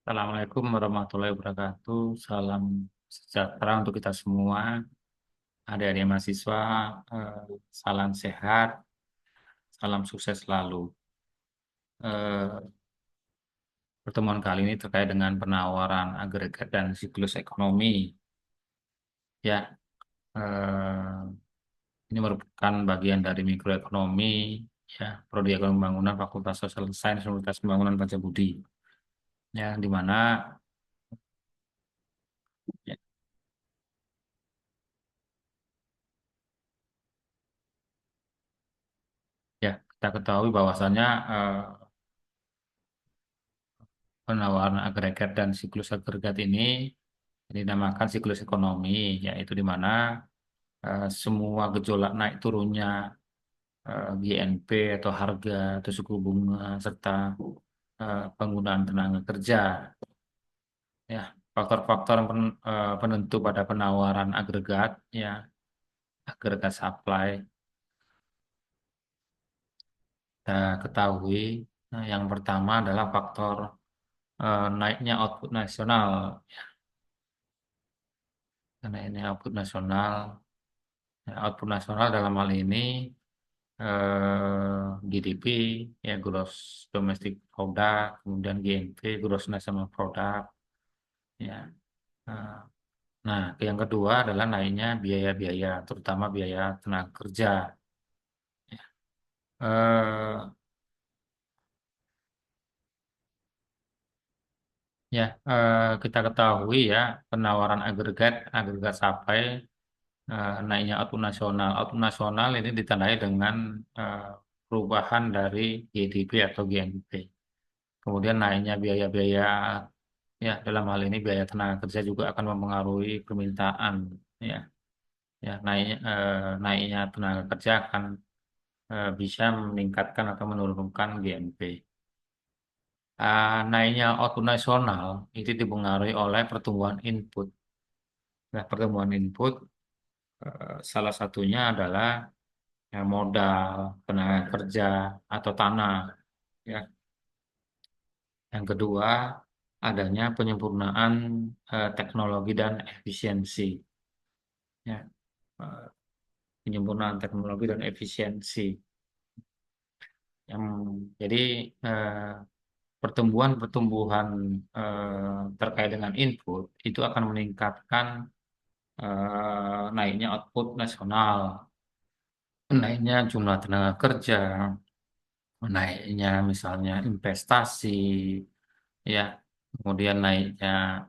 Assalamualaikum warahmatullahi wabarakatuh. Salam sejahtera untuk kita semua. Adik-adik mahasiswa, salam sehat, salam sukses selalu. Eh, Pertemuan kali ini terkait dengan penawaran agregat dan siklus ekonomi. Ya, eh, ini merupakan bagian dari mikroekonomi, ya, Prodi Ekonomi Pembangunan Fakultas Sosial Sains Universitas Pembangunan Pancabudi. Ya, di mana ya, ya, kita ketahui bahwasannya penawaran agregat dan siklus agregat ini dinamakan siklus ekonomi, yaitu di mana semua gejolak naik turunnya GNP atau harga atau suku bunga serta penggunaan tenaga kerja, ya faktor-faktor yang penentu pada penawaran agregat, ya agregat supply. Kita ketahui, yang pertama adalah faktor naiknya output nasional, naiknya output nasional. Ya, output nasional dalam hal ini GDP, ya Gross Domestic Product, kemudian GNP, Gross National Product, ya. Eh, Nah, yang kedua adalah naiknya biaya-biaya, terutama biaya tenaga kerja. Eh, kita ketahui ya penawaran agregat supply, naiknya output nasional. Output nasional ini ditandai dengan eh, perubahan dari GDP atau GNP. Kemudian naiknya biaya-biaya. Ya, dalam hal ini biaya tenaga kerja juga akan mempengaruhi permintaan. Ya, naiknya tenaga kerja akan bisa meningkatkan atau menurunkan GNP. Naiknya output nasional itu dipengaruhi oleh pertumbuhan input. Nah, pertumbuhan input salah satunya adalah ya, modal, tenaga kerja atau tanah. Ya, yang kedua adanya penyempurnaan teknologi dan efisiensi. Ya, eh, penyempurnaan teknologi dan efisiensi. Yang jadi eh, pertumbuhan-pertumbuhan terkait dengan input itu akan meningkatkan naiknya output nasional, naiknya jumlah tenaga kerja, naiknya misalnya investasi, ya, kemudian naiknya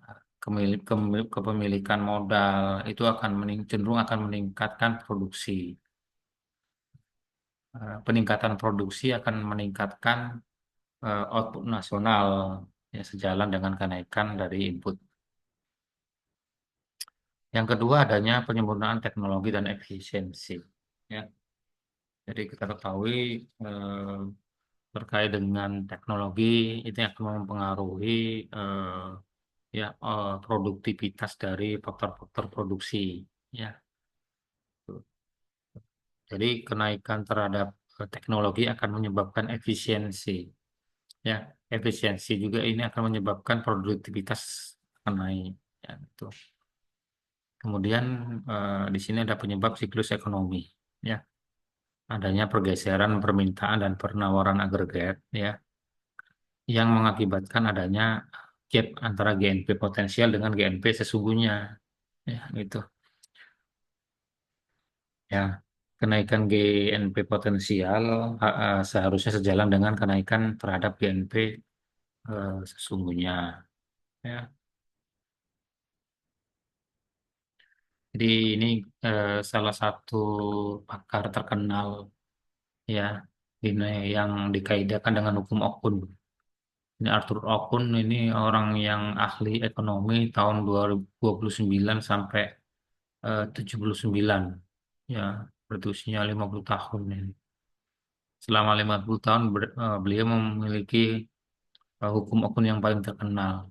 kepemilikan modal itu akan cenderung akan meningkatkan produksi. Peningkatan produksi akan meningkatkan output nasional, ya sejalan dengan kenaikan dari input. Yang kedua adanya penyempurnaan teknologi dan efisiensi. Ya, jadi kita ketahui eh, terkait dengan teknologi itu akan mempengaruhi produktivitas dari faktor-faktor produksi. Ya, jadi kenaikan terhadap teknologi akan menyebabkan efisiensi. Ya, efisiensi juga ini akan menyebabkan produktivitas akan naik. Ya, gitu. Kemudian di sini ada penyebab siklus ekonomi, ya, adanya pergeseran permintaan dan penawaran agregat, ya, yang mengakibatkan adanya gap antara GNP potensial dengan GNP sesungguhnya, ya, gitu. Ya, kenaikan GNP potensial seharusnya sejalan dengan kenaikan terhadap GNP sesungguhnya, ya. Jadi ini salah satu pakar terkenal, ya, ini yang dikaidahkan dengan hukum Okun. Ini Arthur Okun ini orang yang ahli ekonomi tahun 2029 sampai 79. Ya, berusia 50 tahun ini. Selama 50 tahun beliau memiliki hukum Okun yang paling terkenal.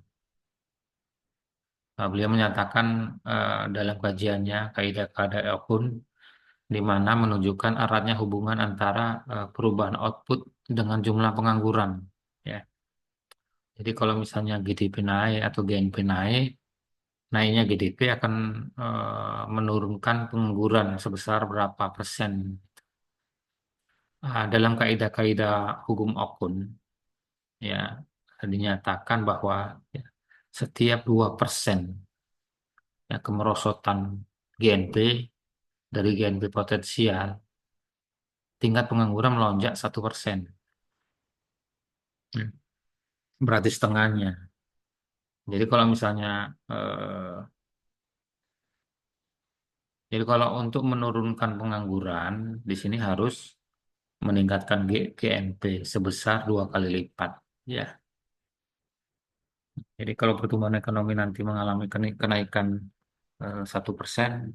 Beliau menyatakan dalam kajiannya kaidah-kaidah Okun di mana menunjukkan eratnya hubungan antara perubahan output dengan jumlah pengangguran. Ya. Jadi kalau misalnya GDP naik atau GNP naik, naiknya GDP akan menurunkan pengangguran sebesar berapa persen. Dalam kaidah-kaidah hukum Okun, ya dinyatakan bahwa ya, setiap 2% ya, kemerosotan GNP dari GNP potensial, tingkat pengangguran melonjak 1%. Hmm. Berarti setengahnya. Jadi kalau misalnya, eh, jadi kalau untuk menurunkan pengangguran, di sini harus meningkatkan GNP sebesar 2 kali lipat. Ya, jadi kalau pertumbuhan ekonomi nanti mengalami kenaikan 1%,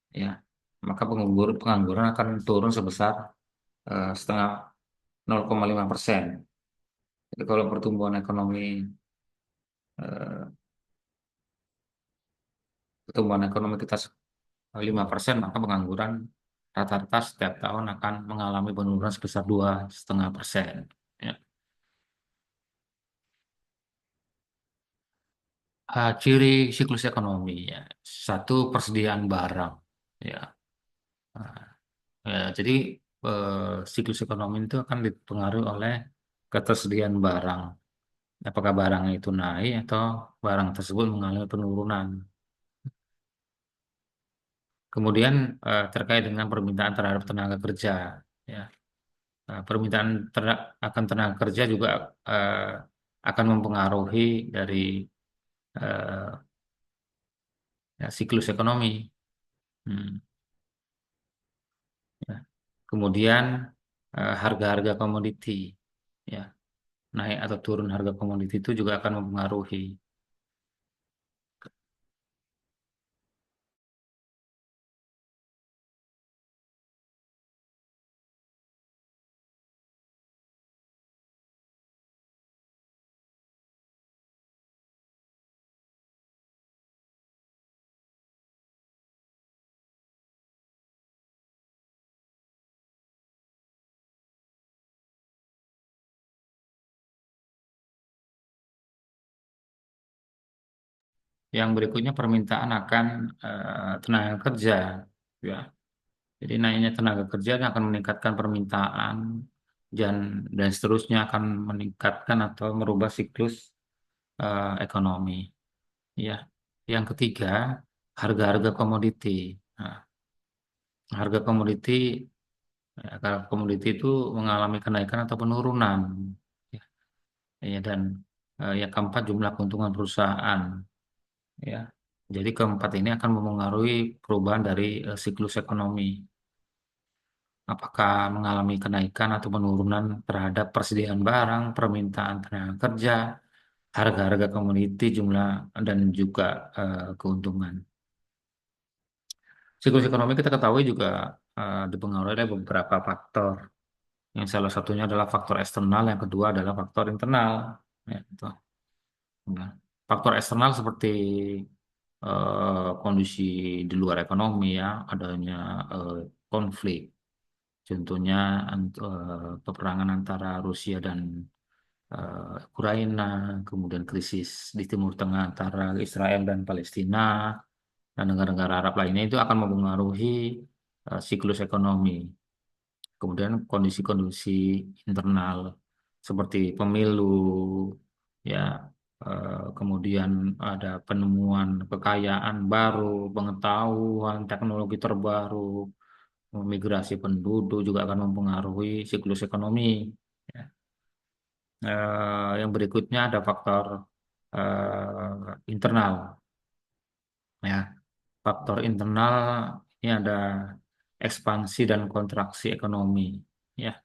ya, maka pengangguran akan turun sebesar setengah 0,5%. Jadi kalau eh, pertumbuhan ekonomi kita 5%, maka pengangguran rata-rata setiap tahun akan mengalami penurunan sebesar 2,5%. Ya. Ciri siklus ekonomi, ya. Satu, persediaan barang. Ya. Nah, ya, jadi siklus ekonomi itu akan dipengaruhi oleh ketersediaan barang. Apakah barang itu naik atau barang tersebut mengalami penurunan. Kemudian terkait dengan permintaan terhadap tenaga kerja. Ya. Permintaan akan tenaga kerja juga eh, akan mempengaruhi dari eh, ya, siklus ekonomi. Hmm, ya. Kemudian harga-harga komoditi, ya, naik atau turun harga komoditi itu juga akan mempengaruhi. Yang berikutnya permintaan akan tenaga kerja, ya. Jadi naiknya tenaga kerja akan meningkatkan permintaan dan seterusnya akan meningkatkan atau merubah siklus ekonomi. Ya. Yang ketiga, harga-harga komoditi. Nah, harga komoditi, harga komoditi itu mengalami kenaikan atau penurunan. Ya, ya, dan yang keempat, jumlah keuntungan perusahaan. Ya. Jadi keempat ini akan mempengaruhi perubahan dari siklus ekonomi. Apakah mengalami kenaikan atau penurunan terhadap persediaan barang, permintaan tenaga kerja, harga-harga komoditi, jumlah dan juga keuntungan. Siklus ekonomi kita ketahui juga dipengaruhi oleh beberapa faktor. Yang salah satunya adalah faktor eksternal, yang kedua adalah faktor internal. Ya, gitu. Nah, faktor eksternal seperti kondisi di luar ekonomi, ya, adanya eh, konflik. Contohnya peperangan antara Rusia dan Ukraina, kemudian krisis di Timur Tengah antara Israel dan Palestina, dan negara-negara Arab lainnya itu akan mempengaruhi siklus ekonomi. Kemudian kondisi-kondisi internal seperti pemilu, ya, kemudian ada penemuan kekayaan baru, pengetahuan, teknologi terbaru, migrasi penduduk juga akan mempengaruhi siklus ekonomi. Ya. Yang berikutnya ada faktor internal, ya. Faktor internal ini ada ekspansi dan kontraksi ekonomi. Ya,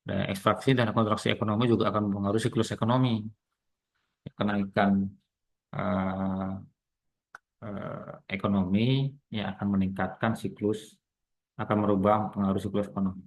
dan ekspansi dan kontraksi ekonomi juga akan mempengaruhi siklus ekonomi. Kenaikan eh, ekonomi yang akan meningkatkan siklus, akan merubah pengaruh siklus ekonomi.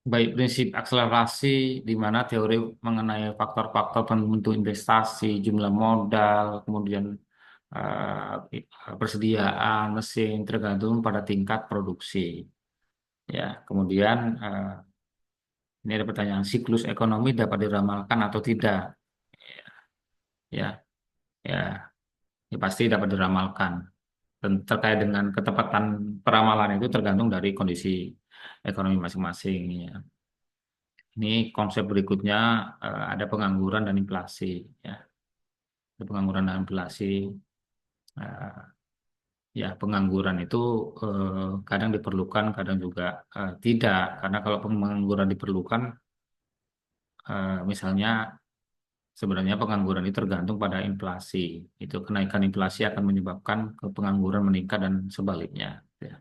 baik prinsip akselerasi di mana teori mengenai faktor-faktor penentu investasi, jumlah modal, kemudian persediaan mesin tergantung pada tingkat produksi. Ya, kemudian ini ada pertanyaan, siklus ekonomi dapat diramalkan atau tidak? Ya, ya, ya pasti dapat diramalkan. Dan terkait dengan ketepatan peramalan itu tergantung dari kondisi ekonomi masing-masing. Ya. Ini konsep berikutnya ada pengangguran dan inflasi. Ya, ada pengangguran dan inflasi. Eh, ya, pengangguran itu kadang diperlukan, kadang juga tidak. Karena kalau pengangguran diperlukan, misalnya sebenarnya pengangguran itu tergantung pada inflasi. Itu kenaikan inflasi akan menyebabkan pengangguran meningkat dan sebaliknya. Ya.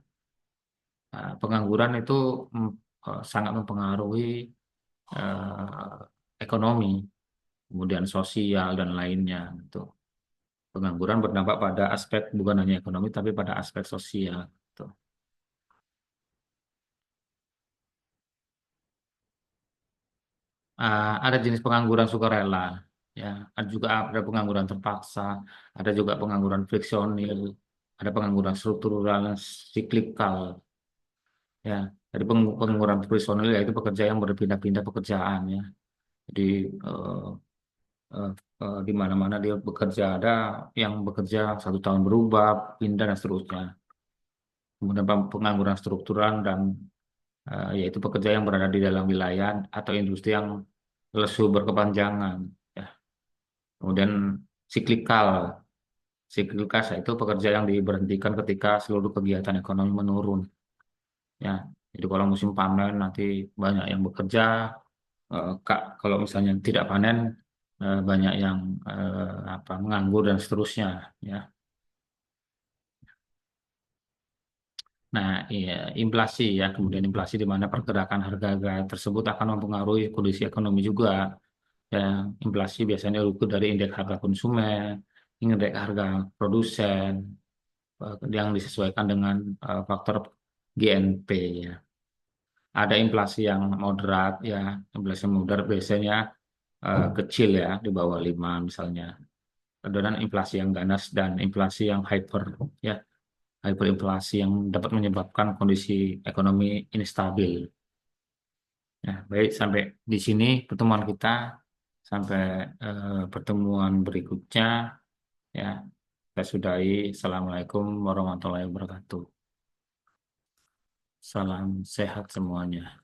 Pengangguran itu mm, sangat mempengaruhi ekonomi, kemudian sosial dan lainnya. Itu pengangguran berdampak pada aspek bukan hanya ekonomi tapi pada aspek sosial. Gitu. Ada jenis pengangguran sukarela, ya. Ada juga ada pengangguran terpaksa, ada juga pengangguran friksionil, ada pengangguran struktural dan siklikal, ya. Jadi pengangguran friksionil yaitu pekerja yang berpindah-pindah pekerjaan, ya. Jadi eh, eh, di mana-mana dia bekerja, ada yang bekerja 1 tahun berubah, pindah dan seterusnya. Kemudian pengangguran struktural dan yaitu pekerja yang berada di dalam wilayah atau industri yang lesu berkepanjangan. Ya. Kemudian siklikal, siklikal itu pekerja yang diberhentikan ketika seluruh kegiatan ekonomi menurun. Ya, jadi kalau musim panen nanti banyak yang bekerja, kalau misalnya tidak panen banyak yang apa menganggur dan seterusnya. Ya, nah iya, inflasi ya, kemudian inflasi di mana pergerakan harga-harga tersebut akan mempengaruhi kondisi ekonomi juga. Ya, inflasi biasanya diukur dari indeks harga konsumen, indeks harga produsen, yang disesuaikan dengan faktor GNP ya. Ada inflasi yang moderat ya, inflasi moderat biasanya kecil ya, di bawah 5 misalnya. Dan inflasi yang ganas dan inflasi yang hyper ya, hyperinflasi yang dapat menyebabkan kondisi ekonomi instabil. Ya, baik sampai di sini pertemuan kita. Sampai pertemuan berikutnya ya. Saya sudahi. Assalamualaikum warahmatullahi wabarakatuh. Salam sehat semuanya.